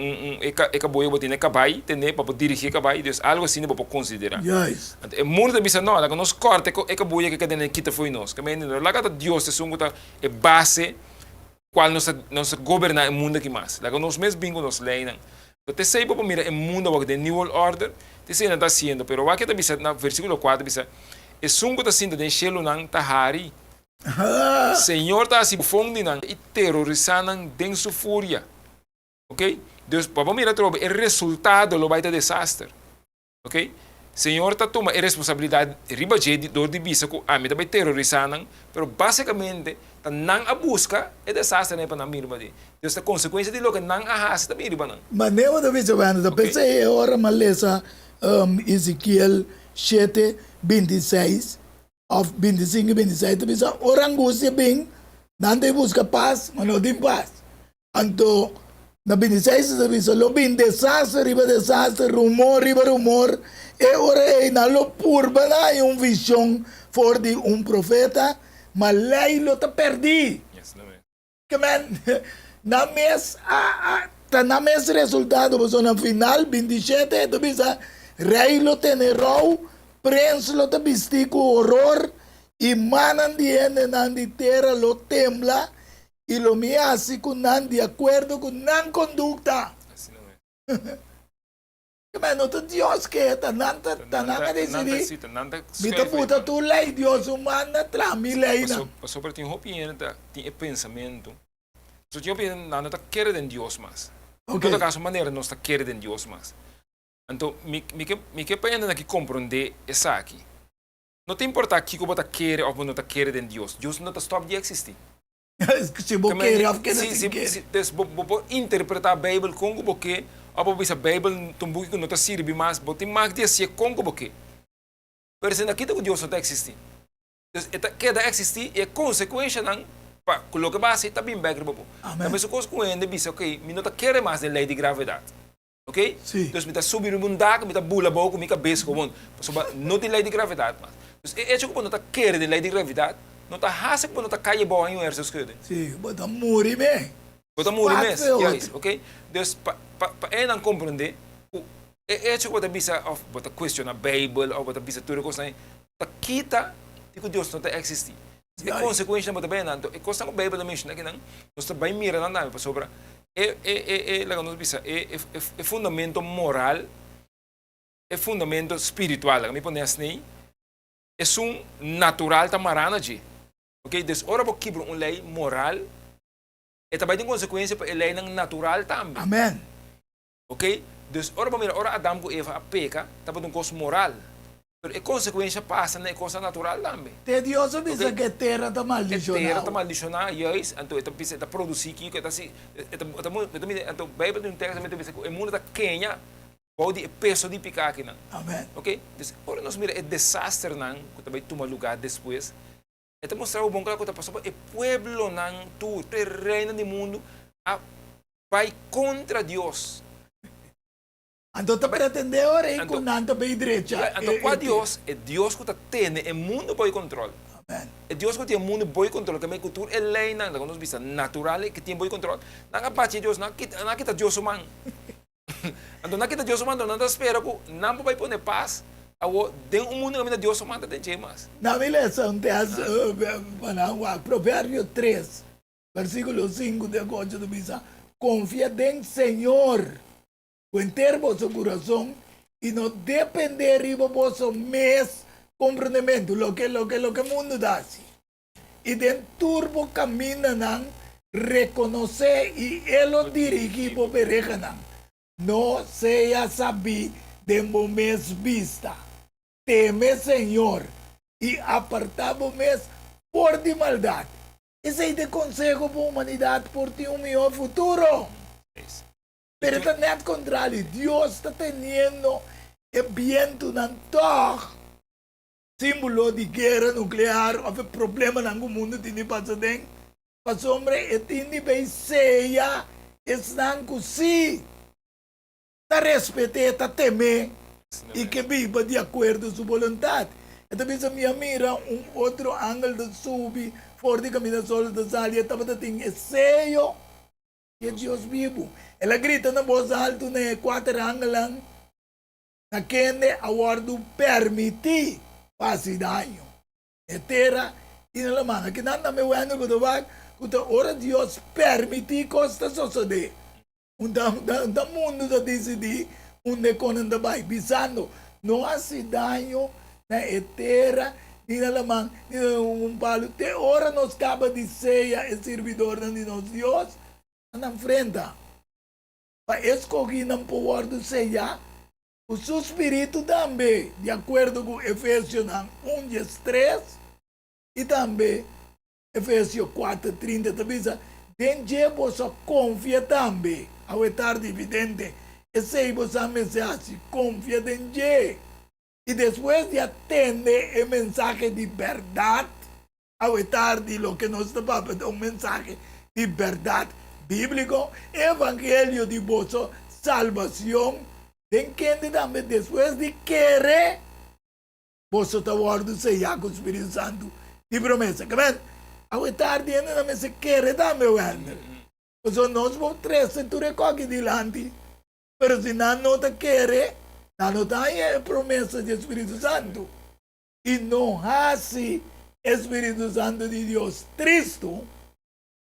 caboia botar na cabai, tem para dirigir cabai, Deus algo assim para considerar. Yes. O mundo bisa não, lá que nós corta caboia que cadena quita foi nós, que mende lá que Deus te sungo tá é base qual nós governar o mundo que mais. Lá que nós mesmos bingo nós leem. Então sei para mira o mundo o de new world order, te sei não está sendo, pero o que está bisa na versículo 4 bisa, é sungo tá sendo de shelo nang tahari. Senhor está se fundando e terrorizando dentro sua fúria. Ok? Deus, para mira trobe, o resultado lo vai ter desastre. Ok? Senhor está tomando a responsabilidade riba de dor de bisa que a mim também terrorizando, pero basicamente Nang a busca é desastre né para na mirba de. Deus a consequência de lo que nang ahas da mirba não. Mas nem o da vez eu ando, pensei hora malesa Ezequiel 7, 26, of 25 e 26, bisa orang angústia bem, nanti busca paz, mas não tem paz. Então, na 26 sa bisa lo bin desastre, rumor, e ora é na lo purba na yung visão for de profeta, mas lei lo ta perdi. Yes, não é. Que man, na mes resultado, pues na final 27, tu bisa rei lo tenerou, prensa lo ta bistico horror, e manan diene nan di terra lo tembla, e lo mi así con nan de acuerdo con nan conducta. Assim não é. Que man, no Dios que tananta decidi, Nanda mita puta tu lei, Dios humana, trami lei na. Passou para ter opinião, tem pensamento. So tinha opinião, não está querendo em Deus mais. Em todo caso, maneira não está querendo em Deus mais. Então, me que para ainda que compreender essa aqui. Não tem importar que você quer ou não está querendo em Deus. Deus não está stop de existir. Se você quer, ou que não quer. Se você interpretar a Bíblia como você, ou você a Bíblia tumbu que não está sirve mais, você tem mais de ser como você. Mas aqui que Deus não está existir. Então, queda existir é consequência não para colocar base está bem bem bobo. Mas o coisa com ele diz, ok, me não está querendo mais de lei de gravidade. Ok? Sim. Então, me está subindo um dago, me está bula boco, me cabeça como não tem lei de gravidade mais. Então, é que não está querendo de lei de gravidade, não está raça que não está cair boa em um erro escudo. Sim, bota muri bem. Bota muri mesmo, ok? Então, para não compreender, é que você bisa bota questionar a Bíblia ou bota bisa tudo coisa aí, tá quita que Deus não está existir. É consequência não bem não, é coisa que a Bíblia menciona que não, nós está bem mirando não para sobre lá nós bisa é fundamento moral, é fundamento espiritual, me põe assim, é natural tamarana de, ok? Então, ora porque quebra uma lei moral, e também tem consequência para a lei natural também. Amém. Ok? Então, ora Adão com Eva a peca, estava num coisa moral. Mas a consequência passa na coisa natural também. Te Deus avisa que a terra está maldicionada. A terra está maldicionada, então está produzindo aqui, está assim, então a Bíblia tem um texto que diz que o mundo está quenha, pode peso de picar aqui não. Amém. Ok? Então, ora nós mira é desastre não, que também toma lugar depois. É mostrar o bom que está passando, é pueblo não, tu, reina do mundo, vai contra Deus. Então está pretendendo ora com nanta bem direita. Então, com Deus, é Deus que está tendo o mundo por controle. Amém. É Deus que tem o mundo por controle, que a cultura é lei, não, que nós vista natural, que tem por controle. Não é parte de Deus, não é que Deus humano. Então, não é que Deus humano, não espera que não vai pôr paz. Tem um mundo que Deus humano tem mais. Na minha lição, Provérbio 3, versículo 5 de agosto do Bisa. Confia em Senhor, com ter vosso coração, e não depender de vosso mes compreendimento, lo que o mundo dá. E dentro do caminho, reconhecer e ele dirigir para pereja. Não seja saber de momento vista. Teme Senhor e apartar o mês por de maldade. Esse é de conselho para a humanidade por ter um melhor futuro. Pero não é contrário. Deus está tendo o viento na torre. Símbolo de guerra nuclear, ou problema no mundo tem passado. Para sombra, e tem bem ceia, estão com si. Está respeitar, está temer. E que viva de acordo com sua vontade. Então, a minha mira outro ângulo de subir, fora de caminho solo da salia, estava tendo seio, que é Deus vivo. Ela grita na voz alta, né, 4 ângulos, na quem a guardo permitir fazer dano. É terra e na mão. Que não me vendo que ora Deus permitir coisas suceder. O mundo está decidindo onde quando vai pisando, não há dano na terra, nem na mão, nem palo. Até hora nós acaba de ser o servidor de nosso Deus, na frente. Para escolher não poder do ceia, o seu espírito também, de acordo com Efésios 1:3, e também Efésios 4:30 também diz, denje você confia também, ao estar dividente, e se você mensagem, confia denje. E depois de atender o mensagem de verdade, ao estar de lo que nós estamos falando, um mensagem de verdade bíblico, evangelho de vossa salvação, tem que também depois de querer, você está guardando sellar com o Espírito Santo de promessa. Que bem? Ao estar dentro também se querer também, Wander. Então nós vamos trazer tudo aqui dilante, mas se não está querer, não está aí a promessa do Espírito Santo. E não há assim Espírito Santo de Deus Cristo,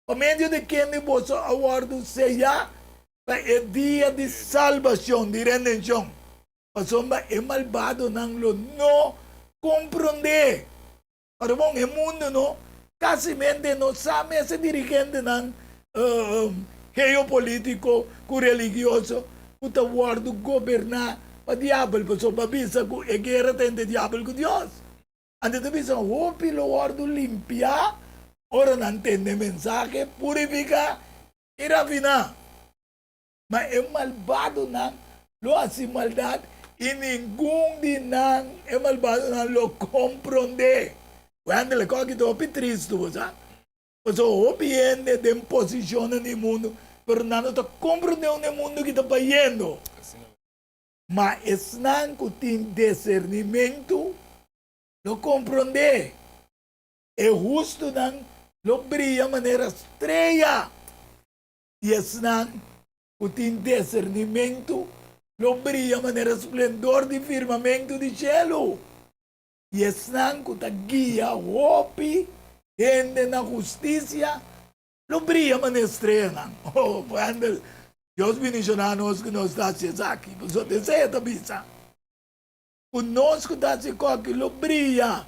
por meio de quem você aguarda sellar, é dia de salvação, de redenção. Mas é malvado não compreender. Para bom, o mundo não, quase não sabe esse dirigente não geopolítico, religioso, que está guarda governar para o diabo, para pensar que a guerra tem de diabo com Deus. Antes de pensar, o pilo guarda limpar, ora não entende mensagem, purificar e rafinar. Mas é malvado não, lo hace maldade e nenhum de nós é malvado não lo compreende. Quando ele coloca que é triste, sabe? Você obviamente tem posição no mundo, mas não está compreendendo o mundo que está fazendo. Mas não que tem discernimento, lo compreende. É justo não, lo brilha de maneira estreia. E não que tem discernimento, lo brilha de maneira esplendor de firmamento de cielo. E não que está guia hopi, gente na justiça, lo brilha de maneira estreia. Oh, quando Deus bendicionar nós que nós estamos aqui, você deseja também. Conosco está se que lo brilha,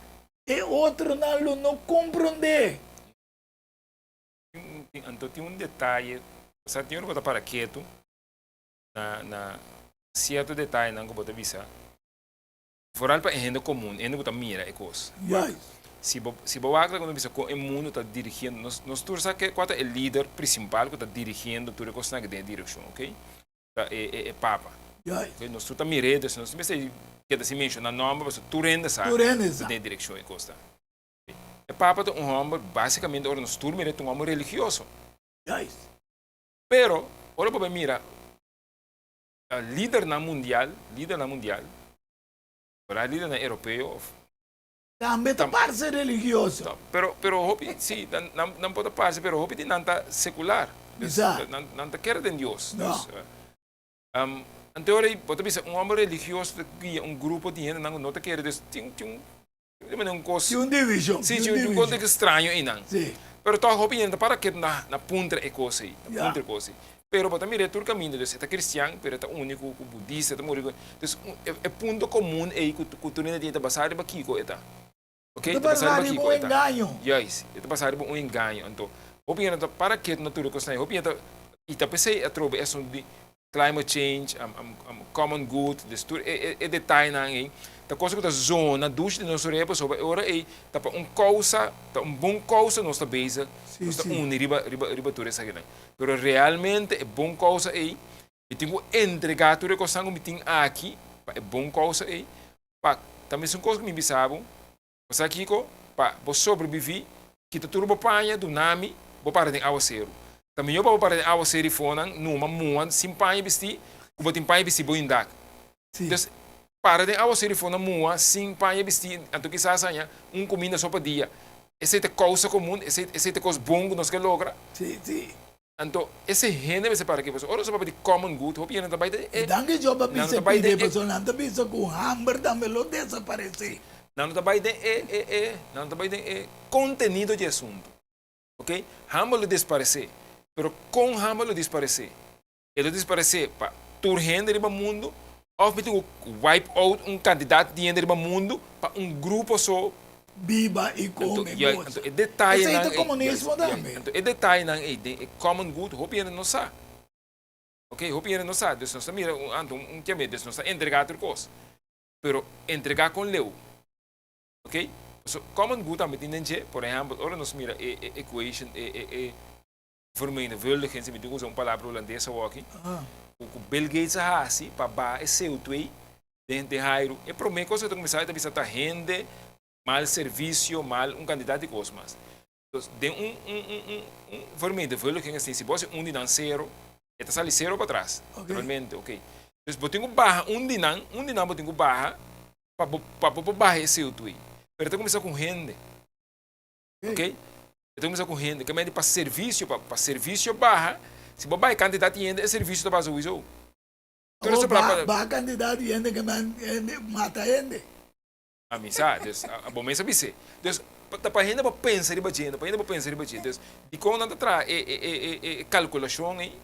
e outro não compreende. Então tem um detalhe, você tem que botar para quieto, na certo detalhe não que botar visa. Fora para a gente comum, a gente botar mira e coisa. Se você quando visa com o mundo está dirigindo, nós todos sabemos que qual é o líder principal que está dirigindo tudo o que está na direção, ok? É Papa. Okay? Nós estamos mirando, nós estamos que se menciona o nome, mas tu rende sabe na direção e coisa. O Papa é homem basicamente ora nós todos miramos homem religioso. Pero ora para mira líder na mundial, para líder na europeu. Também está parte religioso. Pero hopi sim, não pode parte, pero hopi de não está secular. Não está querendo em Deus. Então ora pode pensar homem religioso que grupo de gente não está querendo tem coisa. Tem divisão. Sim, tem um contexto estranho aí não. Sim. Pero toda hopi ainda para que na punta é coisa aí, na punta coisa. Pero para mim é todo caminho, então é cristiano, pero é único, budista, é único. Então é ponto comum aí que tu não tem que passar para aqui coisa. Ok? Está passando por um engano. Yes, está passando por um engano. Então, opinião para que na tudo coisa, opinião e tá pensei a trobe é sobre climate change, common good, é detalhe na aí. Tá coisa que tá zona dos de nosso repo sobre ora aí tá causa, tá bom causa nossa base, nossa riba tudo essa aqui. Pero realmente é bom causa aí. E tenho entregar tudo que eu tenho aqui, é bom causa aí. Pa também são coisas que me bisavam. Você aqui para sobreviver, que tu tudo panha do nami, vou parar de água zero. Também eu vou parar de água zero e fona, numa muan, sem panha vestir, o botim panha vestir boi indak. Então, para de água zero e fona muan, sem panha vestir, então que saia comida só para dia. Essa é a coisa comum, essa é a coisa boa que nós que logra. Sim. Então, esse rende vai ser para que você, ora só para de common good, hope não vai de. Danke job para pensar que pessoa não está pensando com hamburger também lo desaparecer. Não vai de conteúdo de assunto, ok? Hambo lo desaparecer, pero com hambo lo desaparecer, ele desaparecer para turrender no mundo, ou meter wipe out candidato de no mundo para grupo só viva e com é detalhe na comunismo também. É detalhe na common good, hope não sabe, ok? Hope não sabe, então nós mira que medo, nós entregar outra coisa, pero entregar com leu. Ok? So, common good também tem, por exemplo, ora nós mira equation, vermenigvuldiging, se me digo uma palavra holandesa aqui, o Bill Gates assim, para é seu twei, dentro de Jairo, e para mim, coisa que começar a visitar rende, mal serviço, mal candidato de cosmas. Então, de vermenigvuldiging assim, se você dinan zero, está sali zero para trás, realmente, ok. Então, você tem que barra dinan você tem que barra, para barra é seu twei. Pero tem que começar com rende. Ok? Então começar com rende. Que é para serviço, para serviço barra. Se você vai candidato e é serviço da base do ISO. Então para candidato e que mata rende. A mim sabe, a bom mês sabe ser. Então para rende para pensar e bater, para rende para pensar e bater. Então de quando anda atrás calculação aí.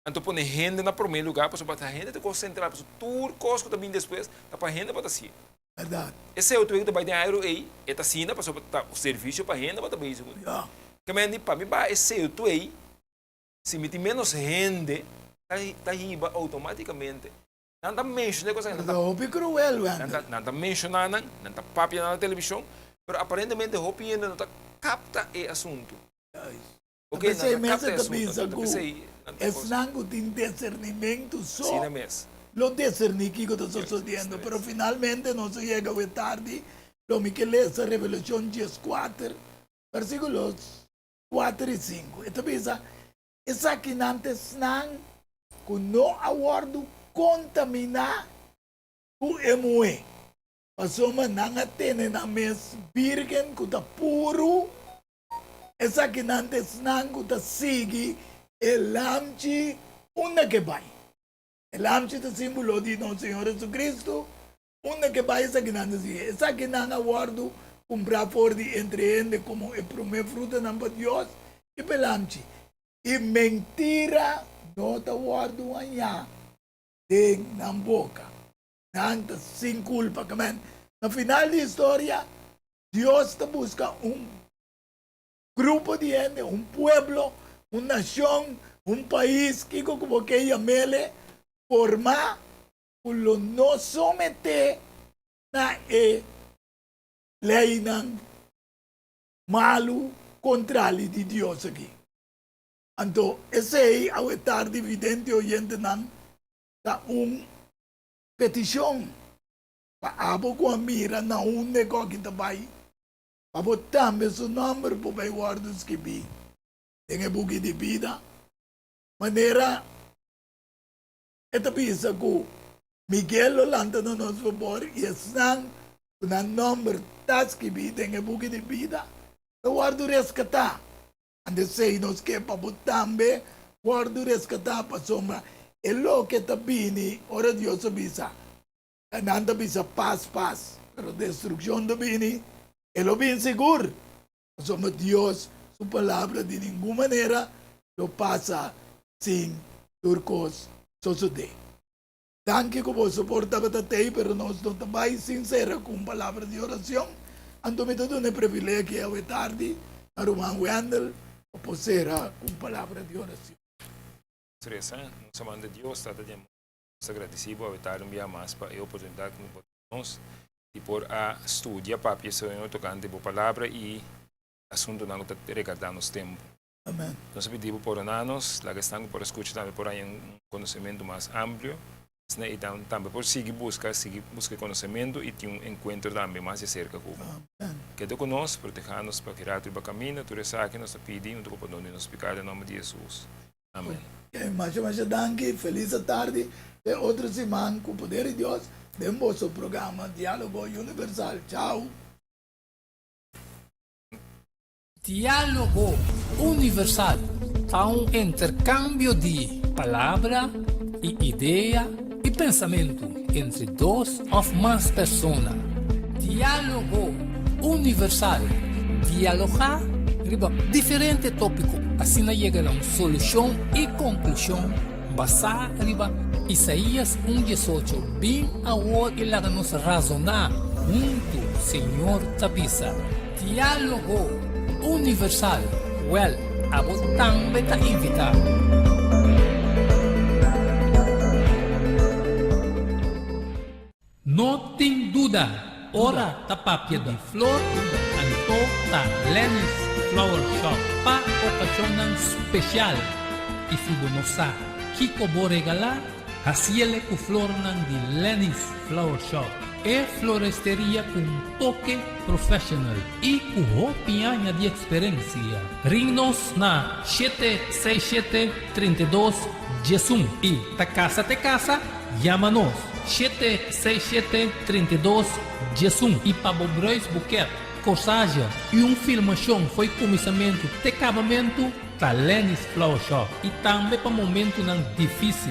Então põe rende na primeiro lugar, para a rende te concentrar, para tudo coisa que também depois, para rende para assim. Verdade. Esse é o tweet vai ter aero aí, é tá sina para o serviço para renda para também isso. Que me para mim vai esse é o tweet, se me tem menos rende, tá riba automaticamente. Não tá mencionando coisa não. Não é cruel, não tá mencionando, não tá papia na televisão, mas aparentemente hopi ainda não tá capta o assunto. Ok, não capta o assunto. É nango tem discernimento só. Sim, mesmo. Lo discerni que está sucediendo, pero finalmente no se llega a tarde. Lo que lees Revelación 14, versículos 4 y 5. Esto piensa, esa que antes que no aguardo contaminar o emue. Pasoma nanga tene na mes virgen que está puro. Esa que antes que está sigue el lamchi una que vai. El amchi es símbolo de nuestro Señor Jesucristo. Una que va a esa que nada sigue. Esa que nada guardo comprar por de entre ende como el primer fruto de Dios y pelamchi. Y mentira no te guardo allá de la boca. Nada sin culpa. Al final de la historia, Dios te busca un grupo de gente, un pueblo, una nación, un país que como que llamele forma lo no somete na lei ng malu contrali di Dios aqui. Anto, esse ao estar dividente oyente nan ta petição pa abo ko mira na nego kita bai. Abo tambe su number po bai guardos que bi. Tenga bugi di vida. Manera esta pisa ko Miguel Olanda no nos favor y están una nombre tas que vida en el buque de vida. Lo guardo rescatar. Ande sei nos que pabutambe guardo rescatar pa sombra. E lo que ta bini ora Dios avisa. Ananda bisa paz. Pero destrucción de bini. E lo bien seguro. Somos Dios, su palabra de ninguna manera lo pasa sin turcos suceder. Danke como soporta batatei, pero nós não também sincera com palavras de oração. Ando me todo um privilégio ao tarde, a Roman Wendel, a posera com palavras de oração. Stressa, nós amamos Deus, está dizendo, agradecido ao tarde um mais para a oportunidade que nós e por a estudar papia sobre tocante a palavra e assunto não está recordando nos tempo. Amém. Nós pedimos por nós, lá que estamos por escutar também por aí conhecimento mais amplo. E também por seguir buscar conhecimento e ter encontro também mais de cerca com queda conosco, proteja-nos para que rato e para caminho, tudo isso que nós pedimos, tudo para nos explicar em nome de Jesus. Amém. Mais danke, feliz tarde, e outra semana com o poder de Deus, temos o programa Diálogo Universal. Tchau. Diálogo Universal há intercâmbio de palavra e ideia e pensamento entre duas ou mais pessoas. Diálogo universal. Dialogar sobre diferentes tópicos. Assim chega a uma solução e conclusão basada em Isaías 1:18. Bem agora e lá nos razonar junto, Senhor Tabisa. Diálogo universal. Well, a botão beta invitar. No tem dúvida, ora tapapia de flor, anto ta Lenny's Flower Shop pa okasyon special. Ifibonosa, Kiko Boregala, hasiele ku flor ng di Lenny's Flower Shop. E floresteria com toque professional e com roupinha de experiência. Ring-nos na 767-32 Jesum e ta casa, llama-nos 767-32 Jesum e Pabobrois Buquet. Corsagem e filmação foi começamento de acabamento da Lenny's Flower Shop e também para momento não difícil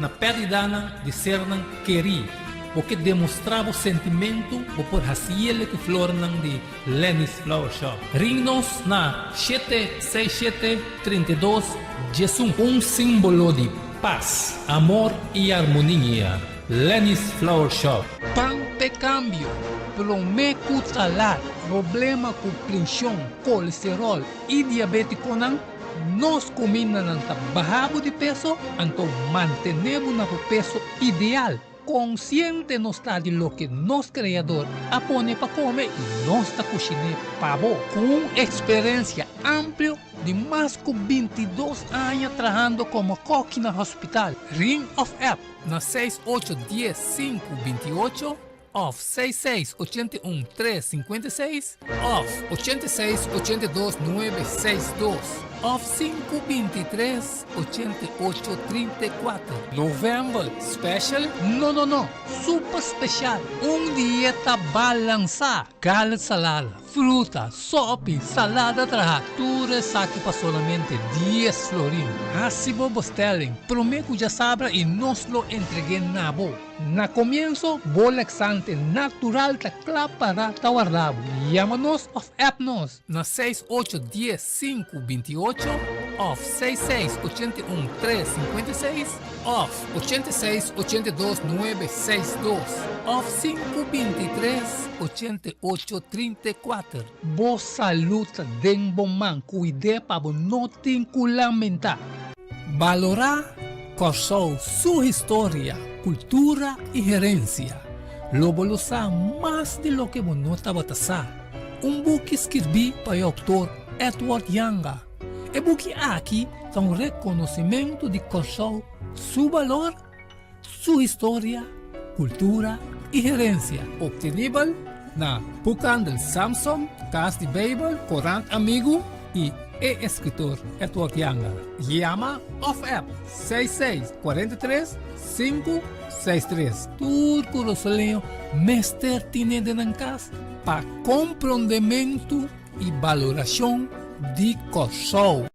na perda de ser não querer porque demonstrava o sentimento por haciele que flor de Lenny's Flower Shop. Ring-nos na 767-32 Jesum, símbolo de paz, amor e harmonia. Lenny's Flower Shop. Pante cambio, prometo talar, problema com pressão, colesterol e diabetes nós comemos ng bahabo de peso, então mantenemos no peso ideal. Consciente nos está de lo que nos criador apone para comer e nós está cozinhando pavo com experiência ampla de mais de 22 anos trabalhando como coque no hospital. Ring of App na 6810-528 off 6681-356 off 8682-962 off 523-8834 November Special? No, super special. Dieta balança. Carne salada, fruta, sopa, salada traja. Tudo saque para solamente 10 florins. Assim vos telling, prometo já sabra e nos lo entregué na bo. Na comienzo, laxante natural ta para guardado. Llámanos of appnos na 6810-528 off 6681-356 off 8682-962 off 523-8834. Boa saúde den bom man, cuide para não te lamentar. Valorar corsou sua história, cultura e herência. Lobolosa mais de lo que monota batasa. Book escrevi para o autor Edward Yanga. E book aqui são reconhecimento de corsou, seu valor, sua história, cultura e herência. Obtenível na Bucan del Samson, Cas de Bible, Corant Amigo e escritor Edward Yanga. Llama of app 6643-563. Turco Rosaleo, mestre tiene de nancas para compreendimento e valoração de corsou.